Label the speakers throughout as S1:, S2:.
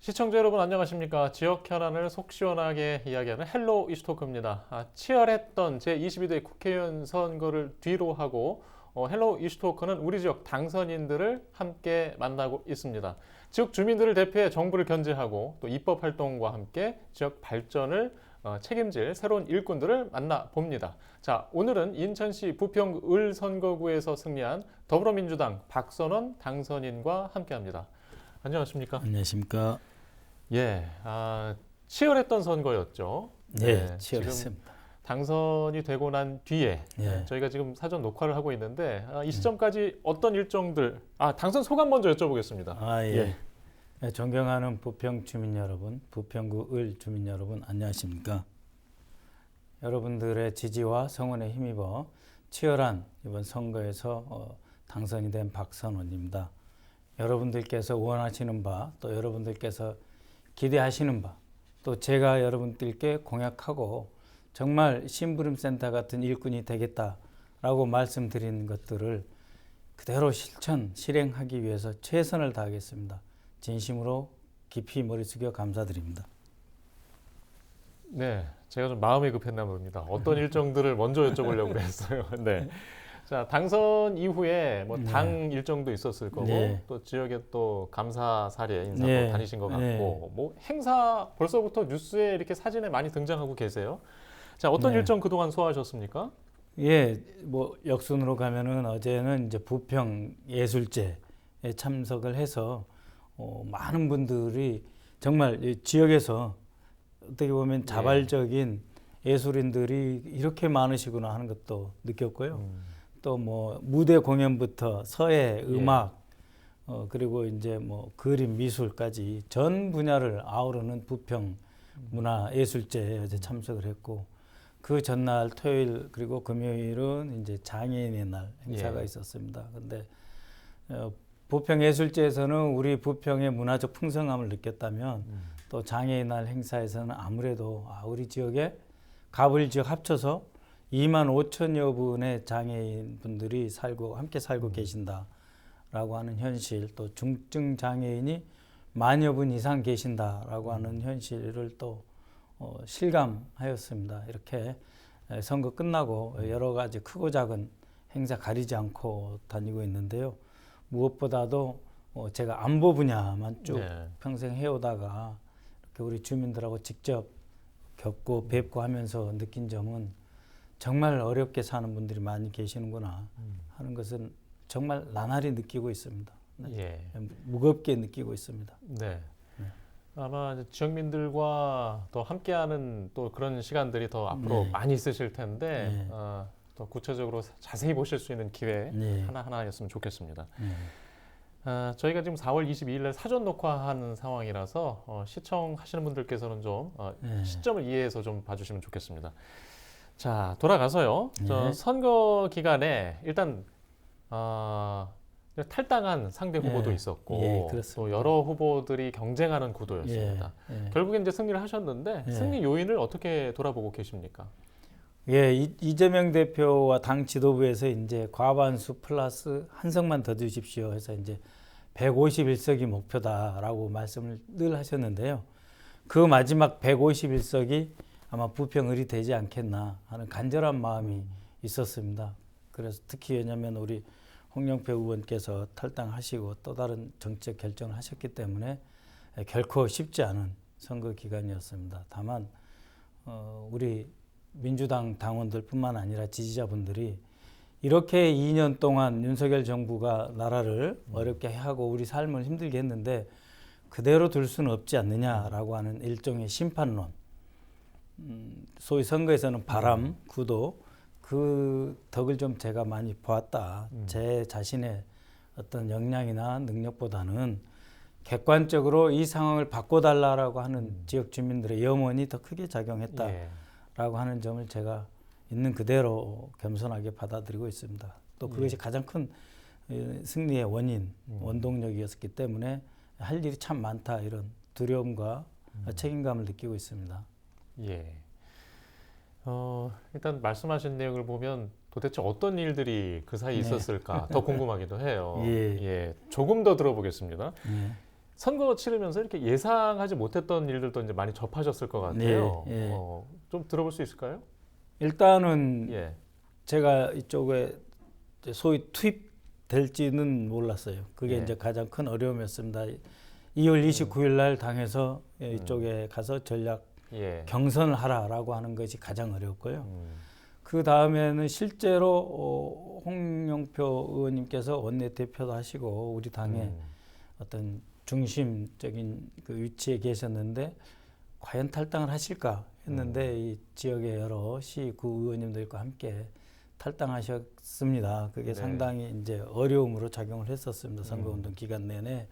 S1: 시청자 여러분 안녕하십니까? 지역 현안을 속 시원하게 이야기하는 헬로 이슈토크입니다. 치열했던 제22대 국회의원 선거를 뒤로 하고 헬로 이슈토크는 우리 지역 당선인들을 함께 만나고 있습니다. 지역 주민들을 대표해 정부를 견제하고 또 입법 활동과 함께 지역 발전을 책임질 새로운 일꾼들을 만나봅니다. 자, 오늘은 인천시 부평 을 선거구에서 승리한 더불어민주당 박선원 당선인과 함께합니다. 안녕하십니까?
S2: 안녕하십니까?
S1: 예, 치열했던 선거였죠.
S2: 네,
S1: 지금
S2: 치열했습니다.
S1: 당선이 되고 난 뒤에
S2: 예.
S1: 저희가 지금 사전 녹화를 하고 있는데 이 시점까지 어떤 일정들, 당선 소감 먼저 여쭤보겠습니다.
S2: 예. 네, 존경하는 부평 주민 여러분, 부평구 을 주민 여러분, 안녕하십니까? 여러분들의 지지와 성원에 힘입어 치열한 이번 선거에서 당선이 된 박선원입니다. 여러분들께서 원하시는 바, 또 여러분들께서 기대하시는 바, 또 제가 여러분들께 공약하고 정말 심부름센터 같은 일꾼이 되겠다라고 말씀드린 것들을 그대로 실행하기 위해서 최선을 다하겠습니다. 진심으로 깊이 머리 숙여 감사드립니다.
S1: 네, 제가 좀 마음이 급했나 봅니다. 어떤 일정들을 먼저 여쭤보려고 했어요. 네. 자, 당선 이후에 당 일정도 있었을 거고 또 지역에 또 감사사례 인사도 다니신 것 같고 뭐 행사 벌써부터 뉴스에 이렇게 사진에 많이 등장하고 계세요. 자, 어떤 일정 그동안 소화하셨습니까?
S2: 예, 뭐 역순으로 가면은 어제는 이제 부평 예술제에 참석을 해서 많은 분들이 정말 이 지역에서 어떻게 보면 자발적인 예술인들이 이렇게 많으시구나 하는 것도 느꼈고요. 또 뭐 무대 공연부터 서예, 음악, 그리고 이제 뭐 그림, 미술까지 전 분야를 아우르는 부평 문화예술제에 어제 참석을 했고, 그 전날 토요일 그리고 금요일은 이제 장애인의 날 행사가 있었습니다. 근데 부평예술제에서는 우리 부평의 문화적 풍성함을 느꼈다면 또 장애인 날 행사에서는 아무래도 우리 지역에 가불 지역 합쳐서 2만 5천여 분의 장애인 분들이 함께 살고 계신다라고 하는 현실, 또 중증 장애인이 만여 분 이상 계신다라고 하는 현실을 또 실감하였습니다. 이렇게 선거 끝나고 여러 가지 크고 작은 행사 가리지 않고 다니고 있는데요. 무엇보다도 제가 안보 분야만 쭉 평생 해오다가 이렇게 우리 주민들하고 직접 겪고 뵙고 하면서 느낀 점은 정말 어렵게 사는 분들이 많이 계시는구나 하는 것은 정말 나날이 느끼고 있습니다. 무겁게 느끼고 있습니다.
S1: 네. 아마 지역민들과 더 함께하는 또 그런 시간들이 더 앞으로 많이 있으실 텐데 더 구체적으로 자세히 보실 수 있는 기회 하나하나였으면 좋겠습니다. 저희가 지금 4월 22일 날 사전 녹화하는 상황이라서 시청하시는 분들께서는 좀 시점을 이해해서 좀 봐주시면 좋겠습니다. 자, 돌아가서요. 선거 기간에 일단 탈당한 상대 후보도 있었고 또 여러 후보들이 경쟁하는 구도였습니다. 결국엔 이제 승리를 하셨는데 승리 요인을 어떻게 돌아보고 계십니까?
S2: 이재명 대표와 당 지도부에서 이제 과반수 플러스 한 석만 더 주십시오 해서 이제 151석이 목표다라고 말씀을 늘 하셨는데요. 그 마지막 151석이 아마 부평을이 되지 않겠나 하는 간절한 마음이 있었습니다. 그래서 특히 왜냐하면 우리 홍영표 의원께서 탈당하시고 또 다른 정책 결정을 하셨기 때문에 결코 쉽지 않은 선거 기간이었습니다. 다만 우리 민주당 당원들뿐만 아니라 지지자분들이 이렇게 2년 동안 윤석열 정부가 나라를 어렵게 하고 우리 삶을 힘들게 했는데 그대로 둘 수는 없지 않느냐라고 하는 일종의 심판론, 소위 선거에서는 바람, 구도, 그 덕을 좀 제가 많이 보았다. 제 자신의 어떤 역량이나 능력보다는 객관적으로 이 상황을 바꿔달라고 하는 지역 주민들의 염원이 더 크게 작용했다라고 하는 점을 제가 있는 그대로 겸손하게 받아들이고 있습니다. 또 그것이 가장 큰 승리의 원동력이었기 때문에 할 일이 참 많다, 이런 두려움과 책임감을 느끼고 있습니다.
S1: 일단 말씀하신 내용을 보면 도대체 어떤 일들이 그 사이에 있었을까 더 궁금하기도 해요. 조금 더 들어보겠습니다. 선거 치르면서 이렇게 예상하지 못했던 일들도 이제 많이 접하셨을 것 같아요.
S2: 예, 예.
S1: 좀 들어볼 수 있을까요?
S2: 일단은
S1: 예.
S2: 제가 이쪽에 이제 소위 투입될지는 몰랐어요. 그게
S1: 예.
S2: 이제 가장 큰 어려움이었습니다. 2월 29일 날 당에서 이쪽에 가서 전략
S1: 예.
S2: 경선을 하라라고 하는 것이 가장 어려웠고요.
S1: 음.
S2: 그 다음에는 실제로 홍영표 의원님께서 원내대표도 하시고 우리 당의 어떤 중심적인 그 위치에 계셨는데 과연 탈당을 하실까 했는데 이 지역의 여러 시구 의원님들과 함께 탈당하셨습니다. 그게
S1: 네.
S2: 상당히 이제 어려움으로 작용을 했었습니다. 선거운동 기간 내내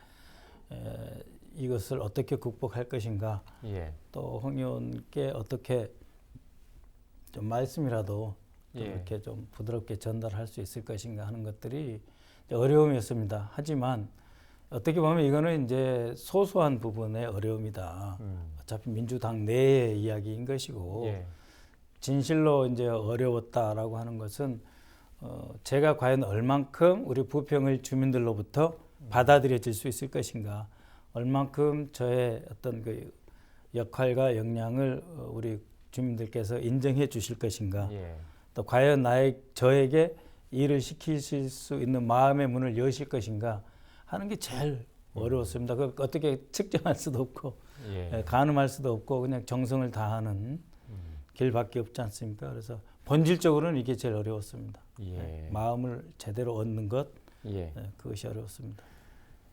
S2: 이것을 어떻게 극복할 것인가,
S1: 예.
S2: 또 홍 의원께 어떻게 좀 말씀이라도 또
S1: 예.
S2: 이렇게 좀 부드럽게 전달할 수 있을 것인가 하는 것들이 어려움이었습니다. 하지만 어떻게 보면 이거는 이제 소소한 부분의 어려움이다. 어차피 민주당 내의 이야기인 것이고
S1: 예.
S2: 진실로 이제 어려웠다라고 하는 것은 제가 과연 얼만큼 우리 부평을 주민들로부터 받아들여질 수 있을 것인가, 얼만큼 저의 어떤 그 역할과 역량을 우리 주민들께서 인정해 주실 것인가,
S1: 예.
S2: 또 과연 저에게 일을 시키실 수 있는 마음의 문을 여실 것인가 하는 게 제일 어려웠습니다. 그 어떻게 측정할 수도 없고
S1: 예.
S2: 가늠할 수도 없고 그냥 정성을 다하는 길밖에 없지 않습니까? 그래서 본질적으로는 이게 제일 어려웠습니다.
S1: 예.
S2: 마음을 제대로 얻는 것,
S1: 예.
S2: 그것이 어려웠습니다.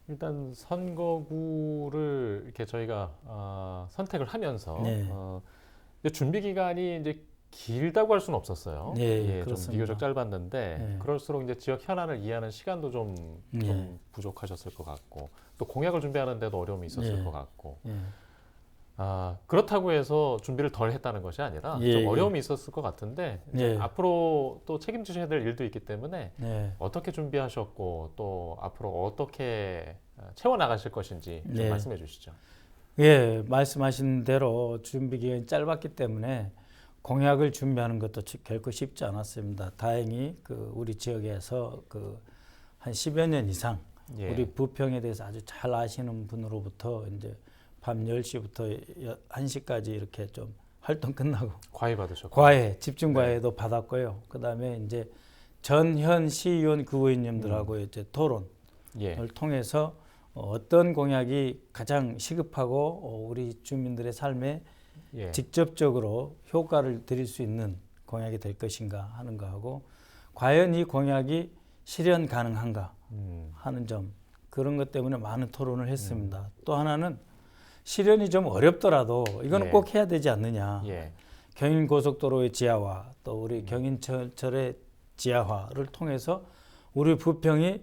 S1: 일단 선거구를 이렇게 저희가 선택을 하면서
S2: 네.
S1: 이제 준비 기간이 이제 길다고 할 수는 없었어요.
S2: 네,
S1: 좀
S2: 그렇습니다.
S1: 비교적 짧았는데
S2: 네.
S1: 그럴수록 이제 지역 현안을 이해하는 시간도 좀
S2: 네.
S1: 부족하셨을 것 같고 또 공약을 준비하는데도 어려움이 있었을
S2: 네.
S1: 것 같고
S2: 예.
S1: 그렇다고 해서 준비를 덜 했다는 것이 아니라
S2: 예,
S1: 좀
S2: 예.
S1: 어려움이 있었을 것 같은데 이제
S2: 예.
S1: 앞으로 또 책임지셔야 될 일도 있기 때문에
S2: 네.
S1: 어떻게 준비하셨고 또 앞으로 어떻게 채워 나가실 것인지 좀
S2: 네.
S1: 말씀해 주시죠.
S2: 예, 말씀하신 대로 준비 기간이 짧았기 때문에 공약을 준비하는 것도 결코 쉽지 않았습니다. 다행히 그 우리 지역에서 그 한 10여 년 이상
S1: 예.
S2: 우리 부평에 대해서 아주 잘 아시는 분으로부터 이제 밤 10시부터 1시까지 이렇게 좀 활동 끝나고
S1: 과외 받으셨고
S2: 과외, 집중 과외도 받았고요. 그다음에 이제 전현 시의원 구의원님들하고 이제 토론을
S1: 예.
S2: 통해서 어떤 공약이 가장 시급하고 우리 주민들의 삶에
S1: 예.
S2: 직접적으로 효과를 드릴 수 있는 공약이 될 것인가 하는 거하고 과연 이 공약이 실현 가능한가 하는 점, 그런 것 때문에 많은 토론을 했습니다. 또 하나는 실현이 좀 어렵더라도 이거는
S1: 예.
S2: 꼭 해야 되지 않느냐.
S1: 예.
S2: 경인고속도로의 지하화, 또 우리 경인철의 지하화를 통해서 우리 부평이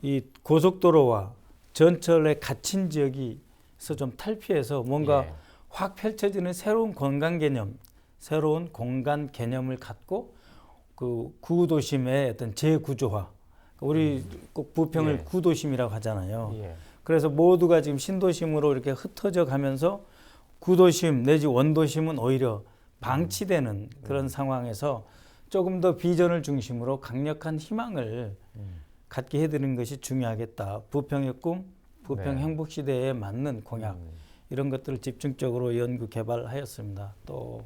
S2: 이 고속도로와 전철에 갇힌 지역에서 좀 탈피해서 뭔가
S1: 예.
S2: 확 펼쳐지는 새로운 공간 개념, 새로운 공간 개념을 갖고 그 구도심의 어떤 재구조화, 우리 꼭 부평을
S1: 예.
S2: 구도심이라고 하잖아요.
S1: 예.
S2: 그래서 모두가 지금 신도심으로 이렇게 흩어져 가면서 구도심 내지 원도심은 오히려 방치되는 그런 상황에서 조금 더 비전을 중심으로 강력한 희망을 갖게 해드리는 것이 중요하겠다. 부평의 꿈, 부평
S1: 네.
S2: 행복시대에 맞는 공약, 이런 것들을 집중적으로 연구 개발하였습니다. 또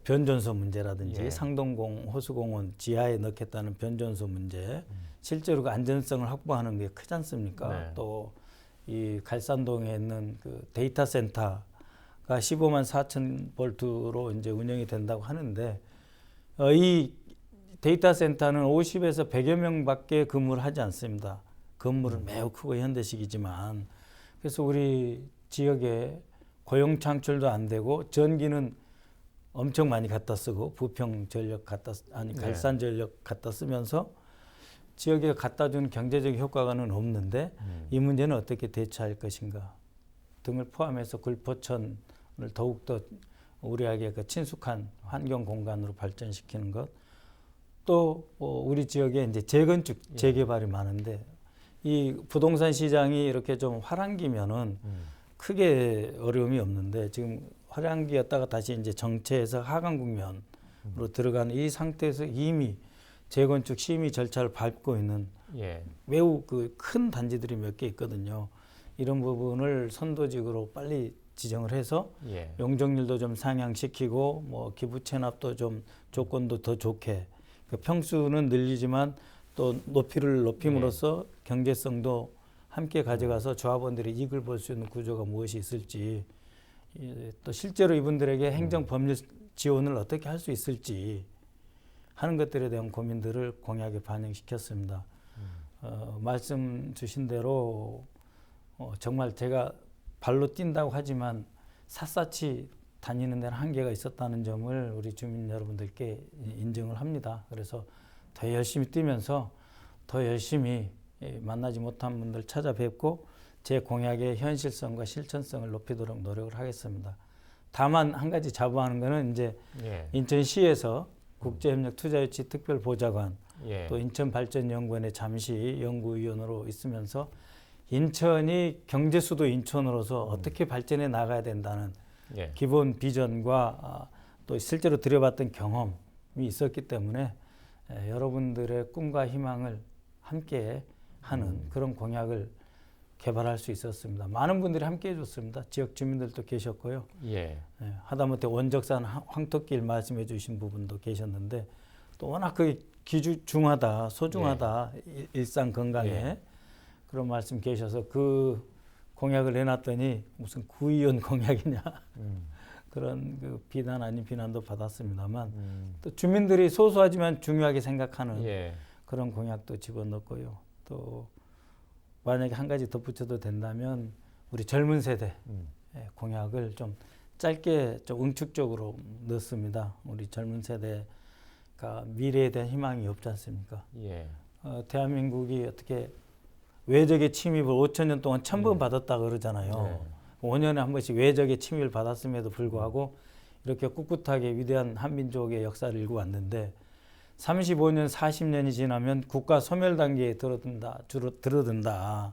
S2: 변전소 문제라든지
S1: 예.
S2: 상동공 호수공원 지하에 넣겠다는 변전소 문제, 실제로 그 안전성을 확보하는 게 크지 않습니까?
S1: 네.
S2: 또 이 갈산동에 있는 그 데이터 센터가 15만 4천 볼트로 이제 운영이 된다고 하는데 이 데이터 센터는 50에서 100여 명밖에 근무를 하지 않습니다. 건물은 매우 크고 현대식이지만, 그래서 우리 지역에 고용 창출도 안 되고 전기는 엄청 많이 갖다 쓰고 부평 전력 갈산 전력 갖다 쓰면서 지역에 갖다 주는 경제적 효과는 없는데 이 문제는 어떻게 대처할 것인가 등을 포함해서 굴포천을 더욱더 우리에게 그 친숙한 환경 공간으로 발전시키는 것, 또 우리 지역에 이제 재건축, 재개발이 많은데 이 부동산 시장이 이렇게 좀 화랑기면은 크게 어려움이 없는데 지금 화랑기였다가 다시 이제 정체해서 하강 국면으로 들어가는 이 상태에서 이미 재건축 심의 절차를 밟고 있는
S1: 예.
S2: 매우 그 큰 단지들이 몇 개 있거든요. 이런 부분을 선도직으로 빨리 지정을 해서
S1: 예.
S2: 용적률도 좀 상향시키고 뭐 기부 체납도 좀 조건도 더 좋게 그 평수는 늘리지만 또 높이를 높임으로써 경제성도 함께 가져가서 조합원들이 이익을 볼 수 있는 구조가 무엇이 있을지 또 실제로 이분들에게 행정 법률 지원을 어떻게 할 수 있을지 하는 것들에 대한 고민들을 공약에 반영시켰습니다. 말씀 주신 대로 정말 제가 발로 뛴다고 하지만 샅샅이 다니는 데는 한계가 있었다는 점을 우리 주민 여러분들께 인정을 합니다. 그래서 더 열심히 뛰면서 더 열심히 만나지 못한 분들 찾아뵙고 제 공약의 현실성과 실천성을 높이도록 노력을 하겠습니다. 다만 한 가지 자부하는 거는 이제
S1: 예.
S2: 인천시에서 국제협력투자유치 특별보좌관
S1: 예.
S2: 또 인천발전연구원에 잠시 연구위원으로 있으면서 인천이 경제수도 인천으로서 어떻게 발전해 나가야 된다는
S1: 예.
S2: 기본 비전과 또 실제로 들여봤던 경험이 있었기 때문에 여러분들의 꿈과 희망을 함께 하는 그런 공약을 개발할 수 있었습니다. 많은 분들이 함께 해줬습니다. 지역 주민들도 계셨고요.
S1: 예.
S2: 하다못해 원적산 황토길 말씀해 주신 부분도 계셨는데 또 워낙 그 귀중하다, 소중하다, 일상 건강에
S1: 예.
S2: 그런 말씀 계셔서 그 공약을 내놨더니 무슨 구의원 공약이냐 그런 그 비난 아닌 비난도 받았습니다만 또 주민들이 소소하지만 중요하게 생각하는
S1: 예.
S2: 그런 공약도 집어넣고요. 또 만약에 한 가지 덧붙여도 된다면 우리 젊은 세대 공약을 좀 짧게 좀 응축적으로 넣습니다. 우리 젊은 세대가 미래에 대한 희망이 없지 않습니까?
S1: 예.
S2: 대한민국이 어떻게 외적의 침입을 5천 년 동안 1000번 받았다 그러잖아요. 5년에 한 번씩 외적의 침입을 받았음에도 불구하고 이렇게 꿋꿋하게 위대한 한민족의 역사를 일구 왔는데 35년, 40년이 지나면 국가 소멸 단계에 들어든다.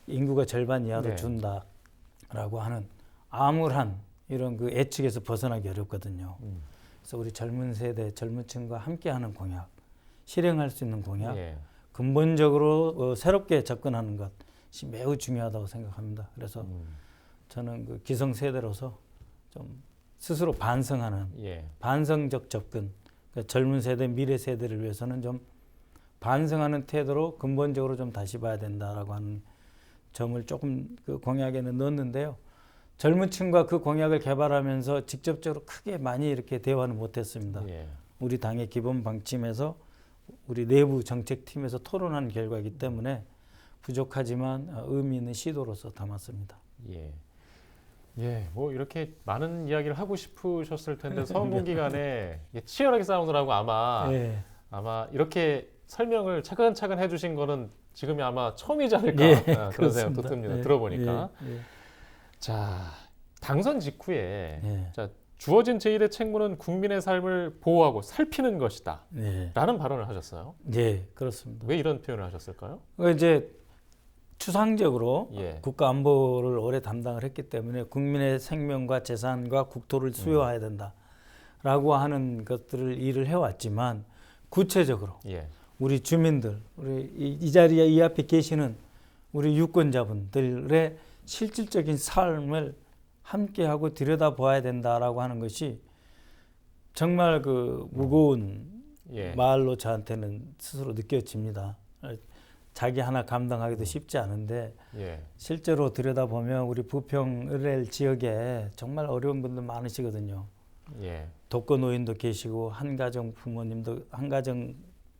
S2: 인구가 절반 이하로
S1: 네.
S2: 준다라고 하는 암울한 이런 그 예측에서 벗어나기 어렵거든요. 그래서 우리 젊은 세대, 젊은 층과 함께하는 공약, 실행할 수 있는 공약,
S1: 예.
S2: 근본적으로 새롭게 접근하는 것이 매우 중요하다고 생각합니다. 그래서 저는 그 기성세대로서 좀 스스로 반성하는
S1: 예.
S2: 반성적 접근, 그러니까 젊은 세대, 미래 세대를 위해서는 좀 반성하는 태도로 근본적으로 좀 다시 봐야 된다라고 하는 점을 조금 그 공약에는 넣었는데요. 젊은 층과 그 공약을 개발하면서 직접적으로 크게 많이 이렇게 대화는 못했습니다.
S1: 예.
S2: 우리 당의 기본 방침에서 우리 내부 정책팀에서 토론한 결과이기 때문에 부족하지만 의미 있는 시도로서 담았습니다.
S1: 예. 예, 뭐 이렇게 많은 이야기를 하고 싶으셨을 텐데 선거 기간에 치열하게 싸우느라고 아마 이렇게 설명을 차근차근 해주신 거는 지금이 아마 처음이지 않을까 그런 생각도 듭니다. 들어보니까. 자, 당선 직후에 자, 주어진 제1의 책무는 국민의 삶을 보호하고 살피는 것이다. 라는 발언을 하셨어요.
S2: 네, 그렇습니다.
S1: 왜 이런 표현을 하셨을까요?
S2: 이제 추상적으로
S1: 예.
S2: 국가 안보를 오래 담당을 했기 때문에 국민의 생명과 재산과 국토를 수호해야 된다라고 하는 것들을 일을 해왔지만 구체적으로
S1: 예.
S2: 우리 주민들, 우리 이 자리에 이 앞에 계시는 우리 유권자분들의 실질적인 삶을 함께하고 들여다보아야 된다라고 하는 것이 정말 그 무거운 말로 저한테는 스스로 느껴집니다. 자기 하나 감당하기도 쉽지 않은데 실제로 들여다보면 우리 부평 을엘 지역에 정말 어려운 분들 많으시거든요. 독거노인도 계시고 한가정 부모님도 한가정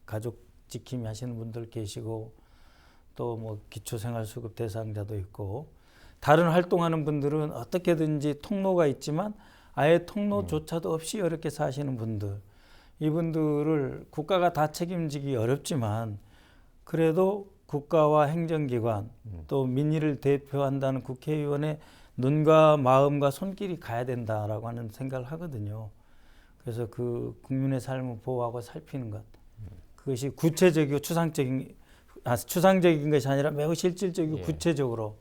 S2: 가족 지킴이 하시는 분들 계시고 또 뭐 기초생활수급 대상자도 있고 다른 활동하는 분들은 어떻게든지 통로가 있지만 아예 통로조차도 없이 어렵게 사시는 분들 이분들을 국가가 다 책임지기 어렵지만 그래도 국가와 행정기관 또 민의를 대표한다는 국회의원의 눈과 마음과 손길이 가야 된다라고 하는 생각을 하거든요. 그래서 그 국민의 삶을 보호하고 살피는 것 그것이 구체적이고 추상적인 것이 아니라 매우 실질적이고 구체적으로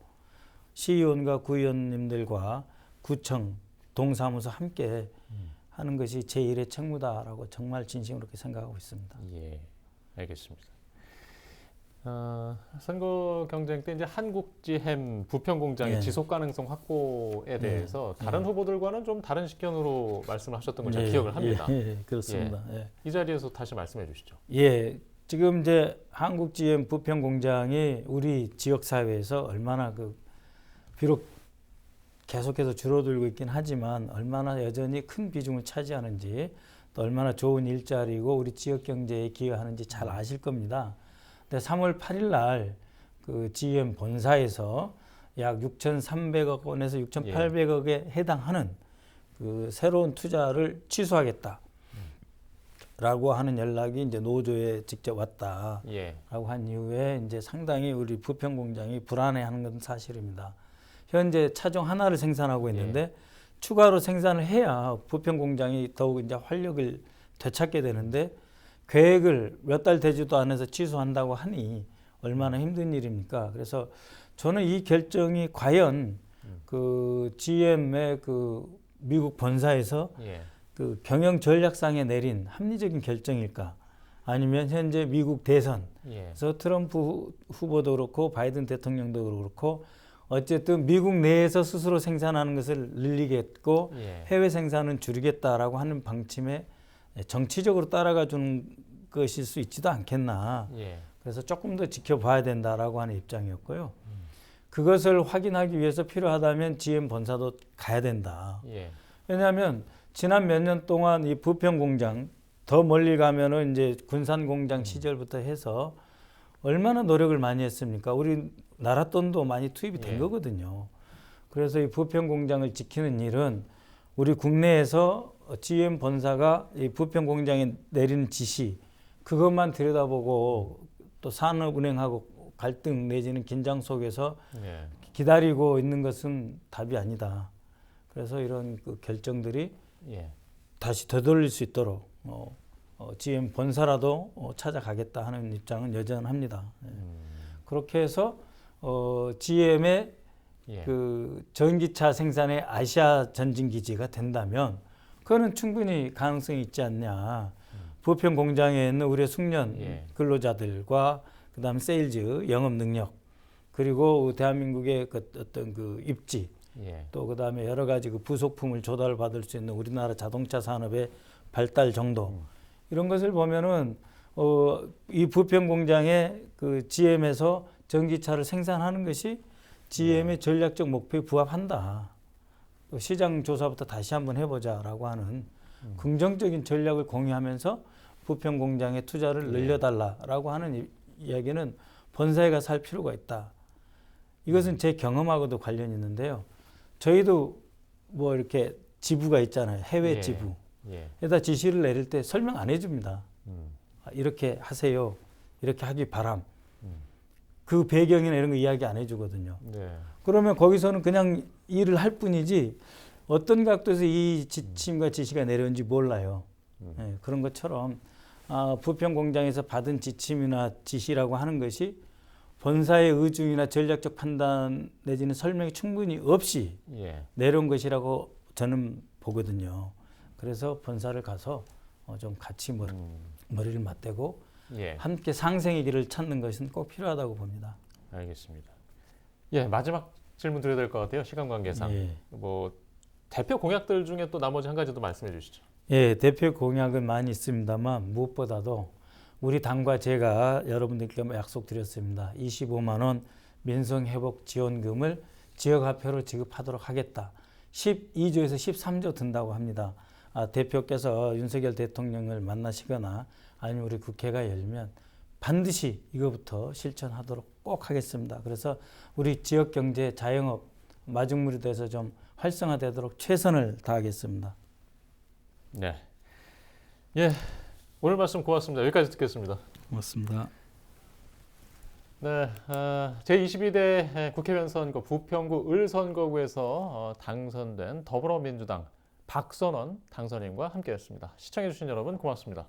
S2: 시의원과 구의원님들과 구청, 동사무소 함께 하는 것이 제1의 책무다라고 정말 진심으로 그렇게 생각하고 있습니다.
S1: 예, 알겠습니다. 선거 경쟁 때 이제 한국지햄 부평 공장의
S2: 예.
S1: 지속 가능성 확보에 대해서 다른 후보들과는 좀 다른 식견으로 말씀하셨던 걸 제가
S2: 예,
S1: 기억을 합니다.
S2: 그렇습니다.
S1: 이 자리에서 다시 말씀해 주시죠.
S2: 예, 지금 이제 한국GM 부평 공장이 우리 지역 사회에서 얼마나 비록 계속해서 줄어들고 있긴 하지만 얼마나 여전히 큰 비중을 차지하는지 또 얼마나 좋은 일자리고 우리 지역 경제에 기여하는지 잘 아실 겁니다. 근데 3월 8일 날 그 GM 본사에서 약 6,300억 원에서 6,800억에 해당하는 그 새로운 투자를 취소하겠다. 라고 하는 연락이 이제 노조에 직접 왔다라고 한 이후에 이제 상당히 우리 부평 공장이 불안해하는 건 사실입니다. 현재 차종 하나를 생산하고 있는데 추가로 생산을 해야 부평 공장이 더욱 이제 활력을 되찾게 되는데 계획을 몇 달 되지도 않아서 취소한다고 하니 얼마나 힘든 일입니까? 그래서 저는 이 결정이 과연 그 GM의 그 미국 본사에서 그 경영 전략상에 내린 합리적인 결정일까? 아니면 현재 미국 대선에서 트럼프 후보도 그렇고 바이든 대통령도 그렇고 어쨌든 미국 내에서 스스로 생산하는 것을 늘리겠고 해외 생산은 줄이겠다라고 하는 방침에 정치적으로 따라가 주는 것일 수 있지도 않겠나. 그래서 조금 더 지켜봐야 된다라고 하는 입장이었고요. 그것을 확인하기 위해서 필요하다면 GM 본사도 가야 된다. 왜냐하면 지난 몇 년 동안 이 부평 공장 더 멀리 가면은 이제 군산 공장 시절부터 해서 얼마나 노력을 많이 했습니까? 우리 나라 돈도 많이 투입이 된 거거든요. 그래서 이 부평 공장을 지키는 일은 우리 국내에서 GM 본사가 이 부평 공장에 내리는 지시 그것만 들여다보고 또 산업은행하고 갈등 내지는 긴장 속에서 기다리고 있는 것은 답이 아니다. 그래서 이런 그 결정들이 다시 되돌릴 수 있도록 GM 본사라도 찾아가겠다 하는 입장은 여전합니다. 그렇게 해서 GM의 그 전기차 생산의 아시아 전진 기지가 된다면 그거는 충분히 가능성이 있지 않냐. 부평 공장에 있는 우리의 숙련 근로자들과 그다음 세일즈 영업 능력 그리고 대한민국의 그 어떤 그 입지 또 그다음에 여러 가지 그 부속품을 조달받을 수 있는 우리나라 자동차 산업의 발달 정도 이런 것을 보면은 이 부평 공장의 그 GM에서 전기차를 생산하는 것이 GM의 전략적 목표에 부합한다. 시장 조사부터 다시 한번 해보자라고 하는 긍정적인 전략을 공유하면서 부평 공장의 투자를 늘려달라라고 하는 이야기는 본사에 가서 할 필요가 있다. 이것은 제 경험하고도 관련이 있는데요. 저희도 뭐 이렇게 지부가 있잖아요. 해외 지부. 에다 지시를 내릴 때 설명 안 해줍니다. 이렇게 하세요. 이렇게 하기 바람. 그 배경이나 이런 거 이야기 안 해주거든요. 그러면 거기서는 그냥 일을 할 뿐이지 어떤 각도에서 이 지침과 지시가 내려온지 몰라요. 그런 것처럼 부평 공장에서 받은 지침이나 지시라고 하는 것이 본사의 의중이나 전략적 판단 내지는 설명이 충분히 없이 내려온 것이라고 저는 보거든요. 그래서 본사를 가서 좀 같이 머리를 맞대고 함께 상생의 길을 찾는 것은 꼭 필요하다고 봅니다.
S1: 알겠습니다. 마지막 질문 드려야 될 것 같아요. 시간 관계상. 뭐 대표 공약들 중에 또 나머지 한 가지 더 말씀해 주시죠.
S2: 대표 공약은 많이 있습니다만 무엇보다도 우리 당과 제가 여러분들께 약속드렸습니다. 25만 원 민성회복 지원금을 지역화폐로 지급하도록 하겠다. 12조에서 13조 든다고 합니다. 대표께서 윤석열 대통령을 만나시거나 아니면 우리 국회가 열면 반드시 이거부터 실천하도록 꼭 하겠습니다. 그래서 우리 지역 경제 자영업 마중물이 돼서 좀 활성화되도록 최선을 다하겠습니다.
S1: 오늘 말씀 고맙습니다. 여기까지 듣겠습니다.
S2: 고맙습니다.
S1: 제22대 국회의원 선거 부평구 을선거구에서 당선된 더불어민주당 박선원 당선인과 함께했습니다. 시청해주신 여러분 고맙습니다.